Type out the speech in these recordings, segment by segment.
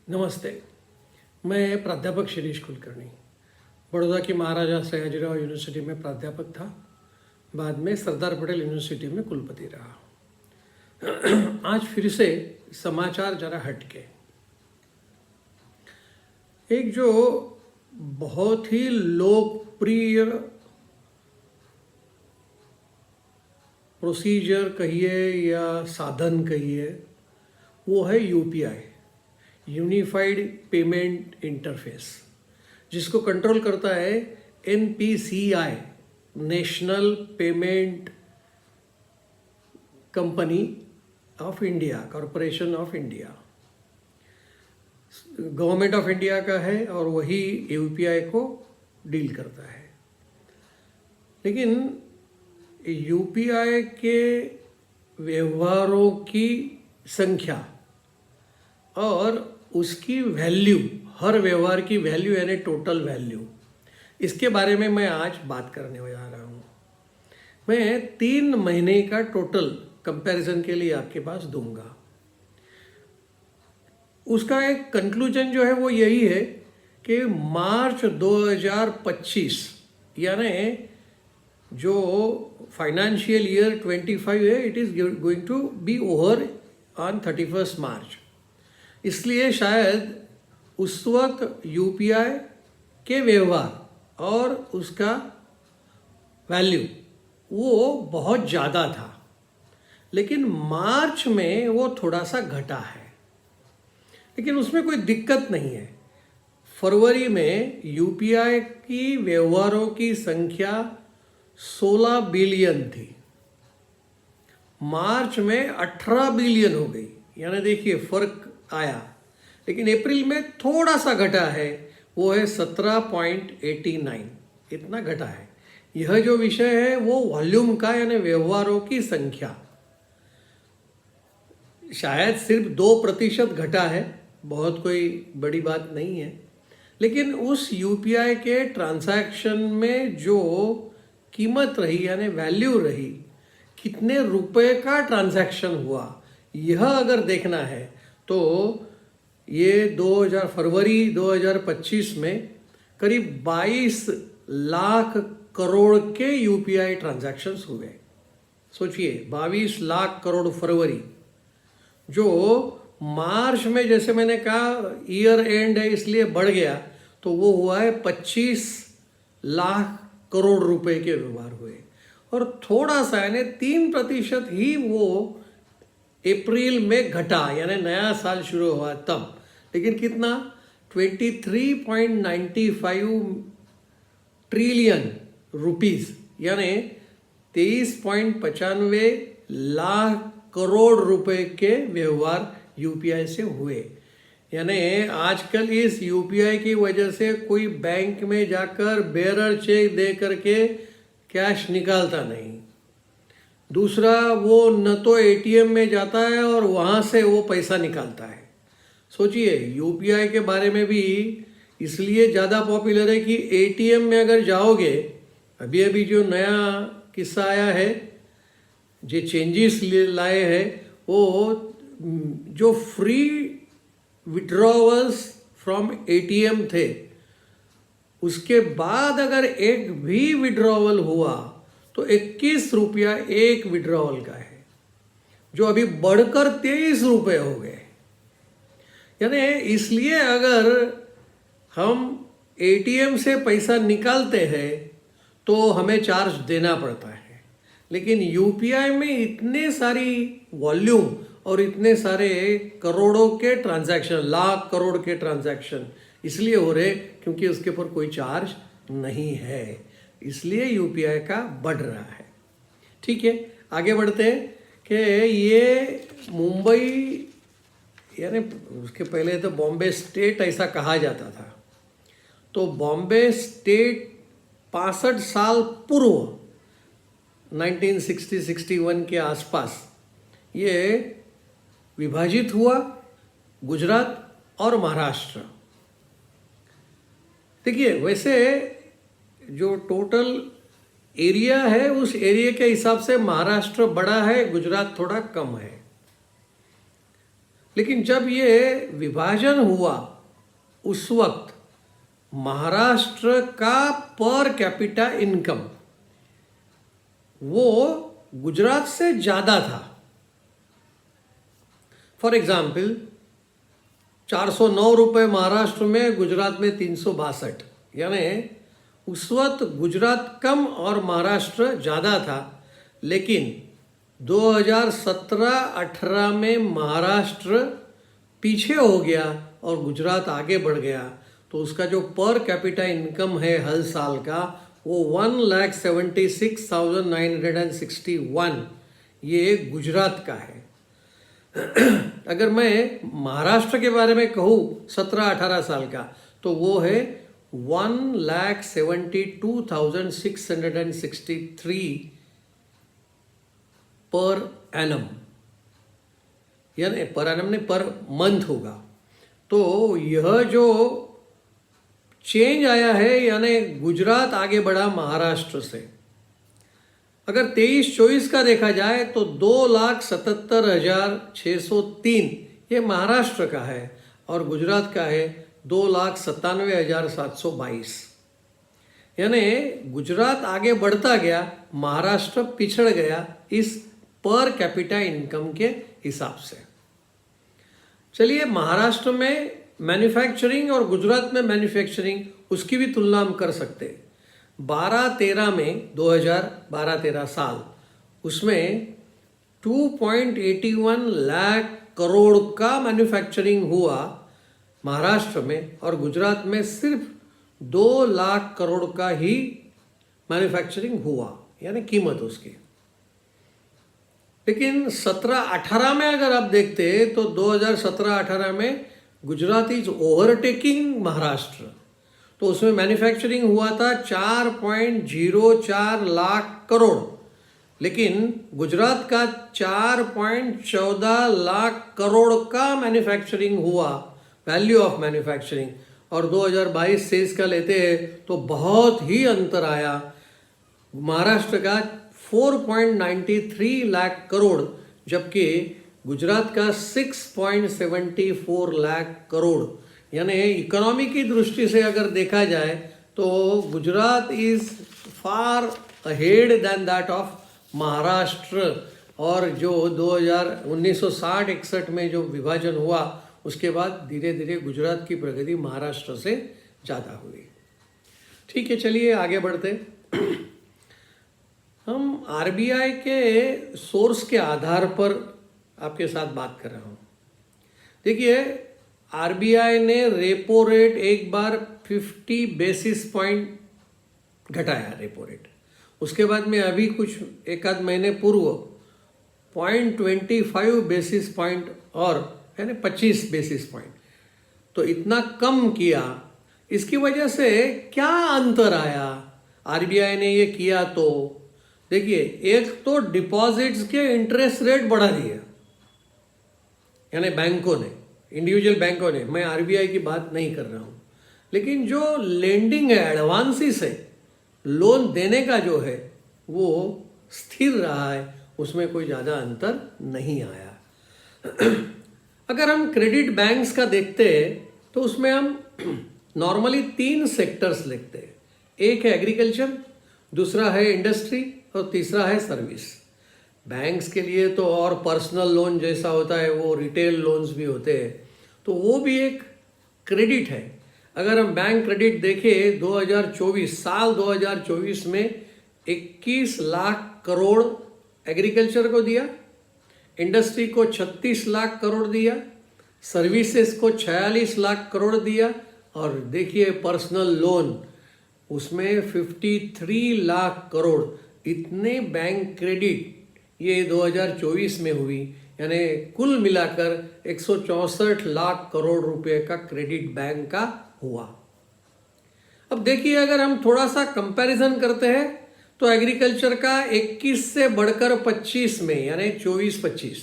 नमस्ते। मैं प्राध्यापक शिरीष कुलकर्णी बड़ौदा की महाराजा सयाजीराव यूनिवर्सिटी में प्राध्यापक था। बाद में सरदार पटेल यूनिवर्सिटी में कुलपति रहा। आज फिर से समाचार जरा हटके, एक जो बहुत ही लोकप्रिय प्रोसीजर कहिए या साधन कहिए, वो है यूपीआई, यूनिफाइड पेमेंट इंटरफेस, जिसको कंट्रोल करता है NPCI, national payment company of India, corporation of India, government of India का है और वही यूपीआई को डील करता है। लेकिन यूपीआई के व्यवहारों की संख्या और उसकी वैल्यू, हर व्यवहार की वैल्यू यानी टोटल वैल्यू, इसके बारे में मैं आज बात करने जा रहा हूँ। मैं 3 महीने का टोटल कंपैरिजन के लिए आपके पास दूंगा। उसका एक कंक्लूजन जो है वो यही है कि मार्च 2025 यानी जो फाइनेंशियल ईयर 25 है, it is going to be over on 31 March. इसलिए शायद उस वक्त यूपीआई के व्यवहार और उसका वैल्यू वो बहुत ज़्यादा था, लेकिन मार्च में वो थोड़ा सा घटा है। लेकिन उसमें कोई दिक्कत नहीं है। फरवरी में यूपीआई की व्यवहारों की संख्या 16 बिलियन थी, मार्च में 18 बिलियन हो गई, यानी देखिए फर्क आया। लेकिन अप्रैल में थोड़ा सा घटा है, वो है 17.89, इतना घटा है। यह जो विषय है वो वॉल्यूम का यानी व्यवहारों की संख्या, शायद सिर्फ 2% घटा है, बहुत कोई बड़ी बात नहीं है। लेकिन उस यूपीआई के ट्रांजैक्शन में जो कीमत रही यानी वैल्यू रही, कितने रुपए का ट्रांजैक्शन हुआ, यह अगर देखना है तो ये फरवरी 2025 में करीब 22 लाख करोड़ के यूपीआई ट्रांजैक्शंस हुए। सोचिए 22 लाख करोड़ फरवरी, जो मार्च में जैसे मैंने कहा ईयर एंड है इसलिए बढ़ गया, तो वो हुआ है 25 लाख करोड़ रुपए के व्यवहार हुए। और थोड़ा सा यानी 3% ही वो अप्रैल में घटा, यानी नया साल शुरू हुआ तब। लेकिन कितना, 23.95 ट्रिलियन रुपीस यानी 23.95 लाख करोड़ रुपए के व्यवहार यूपीआई से हुए। यानी आजकल इस यूपीआई की वजह से कोई बैंक में जाकर बेरर चेक दे करके कैश निकालता नहीं। दूसरा, वो न तो एटीएम में जाता है और वहाँ से वो पैसा निकालता है। सोचिए यूपीआई के बारे में भी इसलिए ज़्यादा पॉपुलर है कि एटीएम में अगर जाओगे, अभी जो नया किस्सा आया है, जो चेंजेस लाए हैं, वो जो फ्री विड्रॉवल्स फ्रॉम एटीएम थे, उसके बाद अगर एक भी विड्रॉवल हुआ तो 21 रुपया एक विड्रॉवल का है, जो अभी बढ़कर 23 रुपये हो गए। यानी इसलिए अगर हम एटीएम से पैसा निकालते हैं तो हमें चार्ज देना पड़ता है। लेकिन यूपीआई में इतने सारी वॉल्यूम और इतने सारे करोड़ों के ट्रांजैक्शन, लाख करोड़ के ट्रांजैक्शन इसलिए हो रहे क्योंकि उसके ऊपर कोई चार्ज नहीं है, इसलिए यूपीआई का बढ़ रहा है। ठीक है, आगे बढ़ते हैं कि ये मुंबई यानी उसके पहले तो बॉम्बे स्टेट ऐसा कहा जाता था। तो बॉम्बे स्टेट 65 साल पूर्व 1960-61 के आसपास ये विभाजित हुआ, गुजरात और महाराष्ट्र। देखिए वैसे जो टोटल एरिया है उस एरिया के हिसाब से महाराष्ट्र बड़ा है, गुजरात थोड़ा कम है। लेकिन जब ये विभाजन हुआ उस वक्त महाराष्ट्र का पर कैपिटा इनकम वो गुजरात से ज़्यादा था। फॉर एग्जाम्पल 409 रुपये महाराष्ट्र में, गुजरात में 362, यानी उस वक्त गुजरात कम और महाराष्ट्र ज़्यादा था। लेकिन 2017-18 में महाराष्ट्र पीछे हो गया और गुजरात आगे बढ़ गया, तो उसका जो पर कैपिटा इनकम है हर साल का वो 1,76,961 ये गुजरात का है। अगर मैं महाराष्ट्र के बारे में कहूँ 17-18 साल का, तो वो है 1,72,663 पर एनम, यानी पर एनम नहीं पर मंथ होगा। तो यह जो चेंज आया है, यानी गुजरात आगे बढ़ा महाराष्ट्र से। अगर 23-24 का देखा जाए तो 2,77,603 ये महाराष्ट्र का है और गुजरात का है 2,97,722। यानी गुजरात आगे बढ़ता गया, महाराष्ट्र पिछड़ गया इस पर कैपिटा इनकम के हिसाब से। चलिए महाराष्ट्र में मैन्युफैक्चरिंग और गुजरात में मैन्युफैक्चरिंग उसकी भी तुलना हम कर सकते हैं। 12-13 में 2012-13 साल उसमें 2.81 लाख करोड़ का मैन्युफैक्चरिंग हुआ महाराष्ट्र में और गुजरात में सिर्फ 2 लाख करोड़ का ही मैन्युफैक्चरिंग हुआ, यानी कीमत उसकी। लेकिन 17-18 में अगर आप देखते हैं तो 2017-18 में गुजरात इज ओवरटेकिंग महाराष्ट्र, तो उसमें मैन्युफैक्चरिंग हुआ था 4.04 लाख करोड़, लेकिन गुजरात का 4.14 लाख करोड़ का मैन्युफैक्चरिंग हुआ, वैल्यू ऑफ मैन्युफैक्चरिंग। और 2022 से इसका लेते हैं तो बहुत ही अंतर आया। महाराष्ट्र का 4.93 लाख करोड़ जबकि गुजरात का 6.74 लाख करोड़। यानी इकोनॉमी की दृष्टि से अगर देखा जाए तो Gujarat is far ahead than that of Maharashtra. और जो 1960-61 में जो विभाजन हुआ उसके बाद धीरे धीरे गुजरात की प्रगति महाराष्ट्र से ज़्यादा हुई। ठीक है, चलिए आगे बढ़ते। हम आरबीआई के सोर्स के आधार पर आपके साथ बात कर रहा हूँ। देखिए आरबीआई ने रेपो रेट एक बार 50 बेसिस पॉइंट घटाया रेपो रेट, उसके बाद में अभी कुछ एक आध महीने पूर्व 0.25 बेसिस पॉइंट और यानी 25 बेसिस पॉइंट, तो इतना कम किया। इसकी वजह से क्या अंतर आया आरबीआई ने ये किया? तो देखिए, एक तो डिपॉजिट्स के इंटरेस्ट रेट बढ़ा दिए, यानी बैंकों ने, इंडिविजुअल बैंकों ने, मैं आरबीआई की बात नहीं कर रहा हूँ, लेकिन जो लेंडिंग है, एडवांसिस है, लोन देने का जो है वो स्थिर रहा है, उसमें कोई ज़्यादा अंतर नहीं आया। अगर हम क्रेडिट बैंक्स का देखते हैं तो उसमें हम नॉर्मली 3 सेक्टर्स लिखते हैं। एक है एग्रीकल्चर, दूसरा है इंडस्ट्री और तीसरा है सर्विस। बैंक्स के लिए तो और पर्सनल लोन जैसा होता है वो रिटेल लोन्स भी होते हैं, तो वो भी एक क्रेडिट है। अगर हम बैंक क्रेडिट देखें 2024 में 21 लाख करोड़ एग्रीकल्चर को दिया, इंडस्ट्री को 36 लाख करोड़ दिया, सर्विसेज को 46 लाख करोड़ दिया, और देखिए पर्सनल लोन उसमें 53 लाख करोड़। इतने बैंक क्रेडिट ये 2024 में हुई, यानी कुल मिलाकर 164 लाख करोड़ रुपए का क्रेडिट बैंक का हुआ। अब देखिए, अगर हम थोड़ा सा कंपैरिजन करते हैं तो एग्रीकल्चर का 21 से बढ़कर 25 में, यानी 24-25,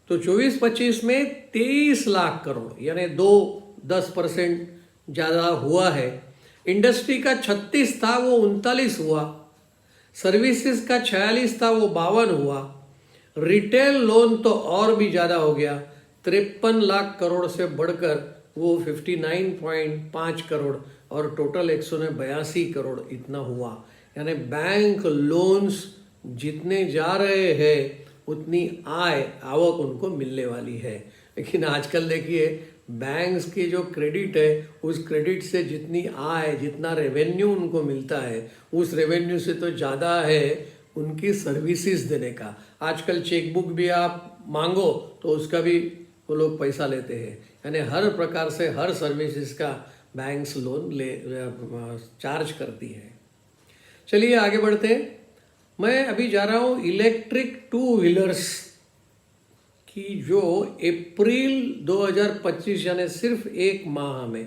तो 24-25 में 23 लाख करोड़, यानी 10% ज़्यादा हुआ है। इंडस्ट्री का 36 था वो 39 हुआ, सर्विसेज का 46 था वो 52 हुआ, रिटेल लोन तो और भी ज़्यादा हो गया, 53 लाख करोड़ से बढ़कर वो 59.5 करोड़ और टोटल 182 करोड़ इतना हुआ। यानी बैंक लोन्स जितने जा रहे हैं उतनी आवक उनको मिलने वाली है। लेकिन आजकल देखिए बैंक्स की जो क्रेडिट है उस क्रेडिट से जितनी आय, जितना रेवेन्यू उनको मिलता है उस रेवेन्यू से तो ज़्यादा है उनकी सर्विसेज देने का। आजकल चेकबुक भी आप मांगो तो उसका भी वो लोग पैसा लेते हैं। यानी हर प्रकार से हर सर्विसेज का बैंक्स लोन चार्ज करती है। चलिए आगे बढ़ते हैं। मैं अभी जा रहा हूँ इलेक्ट्रिक 2 व्हीलर्स की जो अप्रैल 2025 यानी सिर्फ एक माह में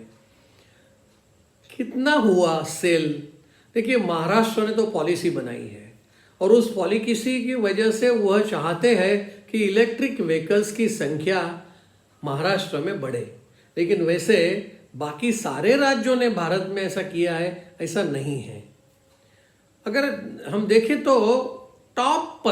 कितना हुआ सेल। देखिए महाराष्ट्र ने तो पॉलिसी बनाई है और उस पॉलिसी की वजह से वह चाहते हैं कि इलेक्ट्रिक व्हीकल्स की संख्या महाराष्ट्र में बढ़े। लेकिन वैसे बाकी सारे राज्यों ने भारत में ऐसा किया है, ऐसा नहीं है। अगर हम देखें तो टॉप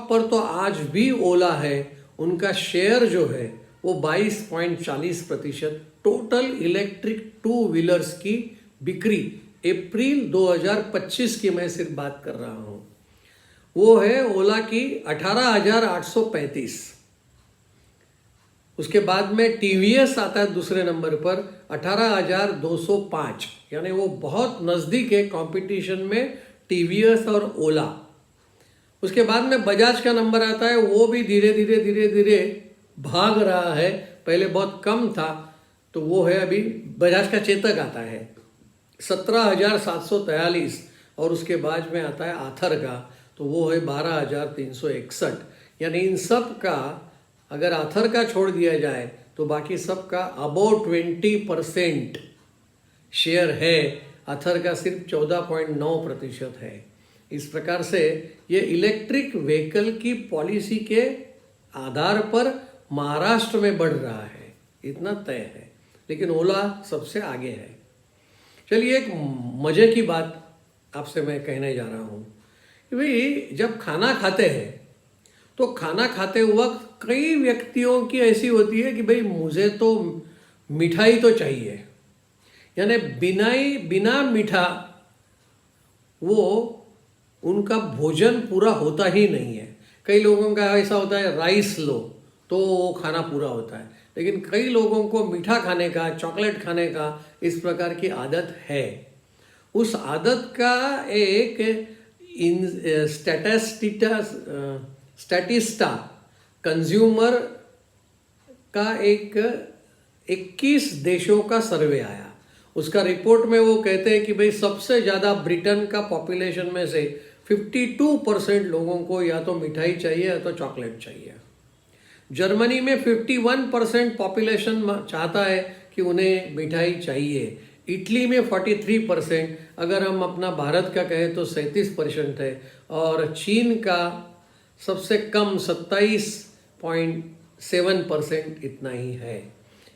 पर तो आज भी ओला है। उनका शेयर जो है वो 22.40% टोटल इलेक्ट्रिक 2 व्हीलर्स की बिक्री अप्रैल 2025 की मैं सिर्फ बात कर रहा हूँ, वो है ओला की 18,835। उसके बाद में टीवीएस आता है दूसरे नंबर पर 18,205। यानी वो बहुत नज़दीक है कंपटीशन में टीवीएस और ओला। उसके बाद में बजाज का नंबर आता है, वो भी धीरे धीरे भाग रहा है। पहले बहुत कम था तो वो है अभी बजाज का चेतक आता है 17,743 और उसके बाद में आता है आथर का तो वो है 12,361। यानी इन सब का अगर आथर का छोड़ दिया जाए तो बाकी सब का अबाउट 20% शेयर है। आथर का सिर्फ 14.9% है। इस प्रकार से ये इलेक्ट्रिक व्हीकल की पॉलिसी के आधार पर महाराष्ट्र में बढ़ रहा है, इतना तय है। लेकिन ओला सबसे आगे है। चलिए एक मजे की बात आपसे मैं कहने जा रहा हूँ कि भाई जब खाना खाते हैं तो खाना खाते वक्त कई व्यक्तियों की ऐसी होती है कि भाई मुझे तो मिठाई तो चाहिए। यानी बिना मीठा वो उनका भोजन पूरा होता ही नहीं है। कई लोगों का ऐसा होता है राइस लो तो वो खाना पूरा होता है, लेकिन कई लोगों को मीठा खाने का, चॉकलेट खाने का इस प्रकार की आदत है। उस आदत का एक स्टैटिस्टा कंज्यूमर का एक 21 देशों का सर्वे आया। उसका रिपोर्ट में वो कहते हैं कि भाई सबसे ज़्यादा ब्रिटेन का पॉपुलेशन में से 52% लोगों को या तो मिठाई चाहिए या तो चॉकलेट चाहिए। जर्मनी में 51% पॉपुलेशन चाहता है कि उन्हें मिठाई चाहिए। इटली में 43%, अगर हम अपना भारत का कहें तो 37% है। और चीन का सबसे कम 27.7% इतना ही है।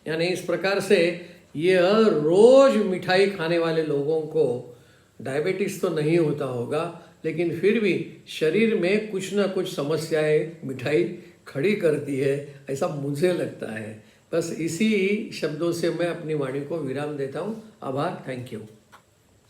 यानी इस प्रकार से ये रोज मिठाई खाने वाले लोगों को डायबिटीज़ तो नहीं होता होगा, लेकिन फिर भी शरीर में कुछ ना कुछ समस्याएं मिठाई खड़ी करती है, ऐसा मुझे लगता है। बस इसी शब्दों से मैं अपनी वाणी को विराम देता हूँ। आभार, थैंक यू।